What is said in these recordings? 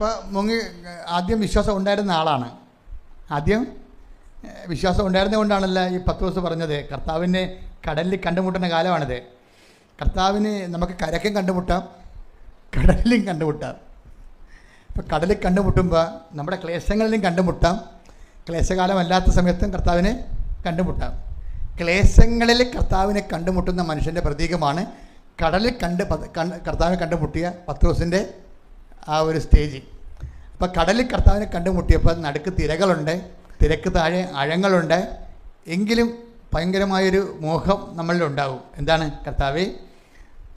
ഇപ്പോൾ ആദ്യം വിശ്വാസം ഉണ്ടായിരുന്ന ആളാണ്. ആദ്യം വിശ്വാസം ഉണ്ടായിരുന്നതുകൊണ്ടാണല്ലോ ഈ പത്രോസ് പറഞ്ഞത് കർത്താവിനെ കടലിൽ കണ്ടുമുട്ടുന്ന കാലമാണിത്. കർത്താവിന് നമുക്ക് കരയ്ക്കും കണ്ടുമുട്ടാം, കടലിലും കണ്ടുമുട്ടാം. ഇപ്പോൾ കടലിൽ കണ്ടുമുട്ടുമ്പോൾ നമ്മുടെ ക്ലേശങ്ങളിലും കണ്ടുമുട്ടാം, ക്ലേശകാലമല്ലാത്ത സമയത്തും കർത്താവിനെ കണ്ടുമുട്ടാം. ക്ലേശങ്ങളിൽ കർത്താവിനെ കണ്ടുമുട്ടുന്ന മനുഷ്യൻ്റെ പ്രതീകമാണ് കടലിൽ കർത്താവിനെ കണ്ടുമുട്ടിയ പത്രോസിൻ്റെ ആ ഒരു സ്റ്റേജ്. അപ്പോൾ കടലിൽ കർത്താവിനെ കണ്ടുമുട്ടിയപ്പോൾ നടുക്ക് തിരകളുണ്ട്, തിരക്ക് താഴെ ആഴങ്ങളുണ്ട്. എങ്കിലും ഭയങ്കരമായൊരു മോഹം നമ്മളിലുണ്ടാകും. എന്താണ്? കർത്താവേ,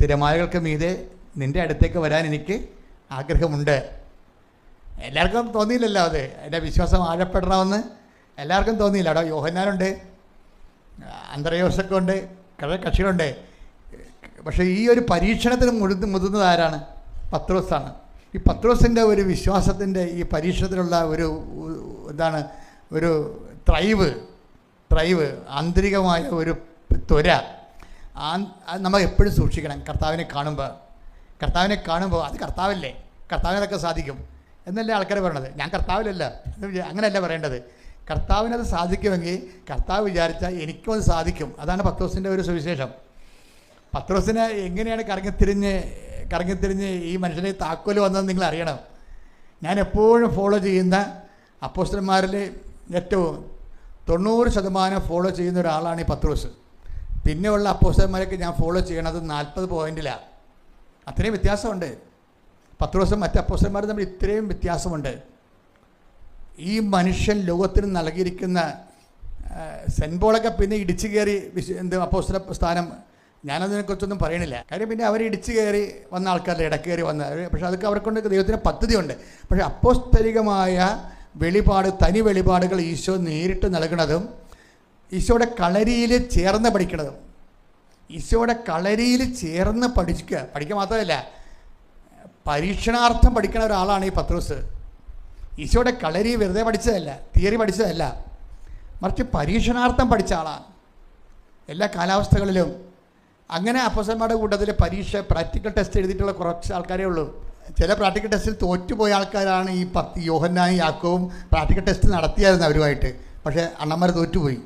തിരമാലകൾക്ക് മീതെ നിൻ്റെ അടുത്തേക്ക് വരാൻ എനിക്ക് ആഗ്രഹമുണ്ട്. എല്ലാവർക്കും തോന്നിയില്ലല്ലോ അത്. എൻ്റെ വിശ്വാസം ആഴപ്പെടണമെന്ന് എല്ലാവർക്കും തോന്നിയില്ല. അവിടെ യോഹന്നാനുണ്ട്, അന്ത്രയോസൊക്കെ ഉണ്ട്, കുറേ കക്ഷികളുണ്ട്. പക്ഷേ ഈ ഒരു പരീക്ഷണത്തിന് മുതിർന്നത് ആരാണ്? പത്രോസാണ്. ഈ പത്രോസിൻ്റെ ഒരു വിശ്വാസത്തിൻ്റെ ഈ പരീക്ഷണത്തിലുള്ള ഒരു എന്താണ് ഒരു ത്രൈവ് ആന്തരികമായ ഒരു ത്വര നമ്മൾ എപ്പോഴും സൂക്ഷിക്കണം. കർത്താവിനെ കാണുമ്പോൾ അത് കർത്താവല്ലേ, കർത്താവിനൊക്കെ സാധിക്കും എന്നല്ലേ ആൾക്കാർ പറയണത്. ഞാൻ കർത്താവിലല്ല, അങ്ങനെയല്ല പറയേണ്ടത്. കർത്താവിനത് സാധിക്കുമെങ്കിൽ കർത്താവ് വിചാരിച്ചാൽ എനിക്കും അത് സാധിക്കും. അതാണ് പത്രോസിൻ്റെ ഒരു സുവിശേഷം. പത്രോസിന് എങ്ങനെയാണ് കറങ്ങിത്തിരിഞ്ഞ് ഈ മനുഷ്യനെ താക്കോല് വന്നതെന്ന് നിങ്ങൾ അറിയണം. ഞാൻ എപ്പോഴും ഫോളോ ചെയ്യുന്ന അപ്പോസ്തലന്മാരിൽ ഏറ്റവും 90% ഫോളോ ചെയ്യുന്ന ഒരാളാണ് ഈ പത്രോസ്. പിന്നെയുള്ള അപ്പോസ്തലന്മാരൊക്കെ ഞാൻ ഫോളോ ചെയ്യണത് 40 പോയിൻറ്റിലാണ്. അത്രയും വ്യത്യാസമുണ്ട്. പത്രോസും മറ്റ് അപ്പോസ്തലന്മാരും തമ്മിൽ ഇത്രയും വ്യത്യാസമുണ്ട്. ഈ മനുഷ്യൻ ലോകത്തിന് നൽകിയിരിക്കുന്ന സെൻറ്റ് പോളൊക്കെ പിന്നെ ഇടിച്ചു കയറി അപ്പോസ്തല സ്ഥാനം, ഞാനതിനെക്കുറിച്ചൊന്നും പറയണില്ല. കാര്യം പിന്നെ അവർ ഇടിച്ചു കയറി വന്ന ആൾക്കാരല്ലേ, ഇടക്കയറി വന്ന. പക്ഷേ അതൊക്കെ അവർക്കൊണ്ട് ദൈവത്തിന് പദ്ധതിയുണ്ട്. പക്ഷേ അപ്പോസ്തലികമായ തനി വെളിപാടുകൾ ഈശോ നേരിട്ട് നൽകുന്നതും ഈശോയുടെ കളരിയിൽ ചേർന്ന് പഠിക്കുന്നതും, ഈശോയുടെ കളരിയിൽ ചേർന്ന് പഠിക്കുക മാത്രമല്ല, പരീക്ഷണാർത്ഥം പഠിക്കുന്ന ഒരാളാണ് ഈ പത്രോസ്. ഈശോയുടെ കളരി വെറുതെ പഠിച്ചതല്ല, തിയറി പഠിച്ചതല്ല, മറിച്ച് പരീക്ഷണാർത്ഥം പഠിച്ച ആളാണ്. എല്ലാ കാലാവസ്ഥകളിലും അങ്ങനെ അപ്പോസ്തലന്മാരുടെ കൂട്ടത്തിൽ പ്രാക്ടിക്കൽ ടെസ്റ്റ് എഴുതിയിട്ടുള്ള കുറച്ച് ആൾക്കാരേ ഉള്ളൂ. ചില പ്രാക്ടിക്കൽ ടെസ്റ്റിൽ തോറ്റുപോയ ആൾക്കാരാണ് ഈ യോഹന്നാനും യാക്കോബും. പ്രാക്ടിക്കൽ ടെസ്റ്റ് നടത്തിയായിരുന്നു അവരുമായിട്ട്. പക്ഷേ അണ്ണന്മാർ തോറ്റുപോയി.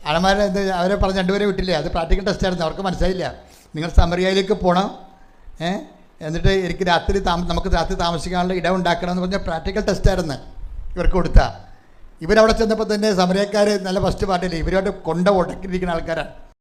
അണ്ണന്മാരെ അവരെ പറഞ്ഞ് 2 പേരെ വിട്ടില്ലേ, അത് പ്രാക്ടിക്കൽ ടെസ്റ്റായിരുന്നു. അവർക്ക് മനസ്സിലായില്ല. നിങ്ങൾ സമറിയയിലേക്ക് പോകണം, എന്നിട്ട് നമുക്ക് രാത്രി താമസിക്കാനുള്ള ഇടം ഉണ്ടാക്കണം എന്ന് പറഞ്ഞാൽ പ്രാക്ടിക്കൽ ടെസ്റ്റായിരുന്നു ഇവർക്ക് കൊടുത്താൽ. ഇവരവിടെ ചെന്നപ്പോൾ തന്നെ സമറിയക്കാർ നല്ല ഫസ്റ്റ് പാർട്ടിയില്ലേ, ഇവരുമായിട്ട് ഉടക്കിയിരിക്കുന്ന ആൾക്കാരാണ്.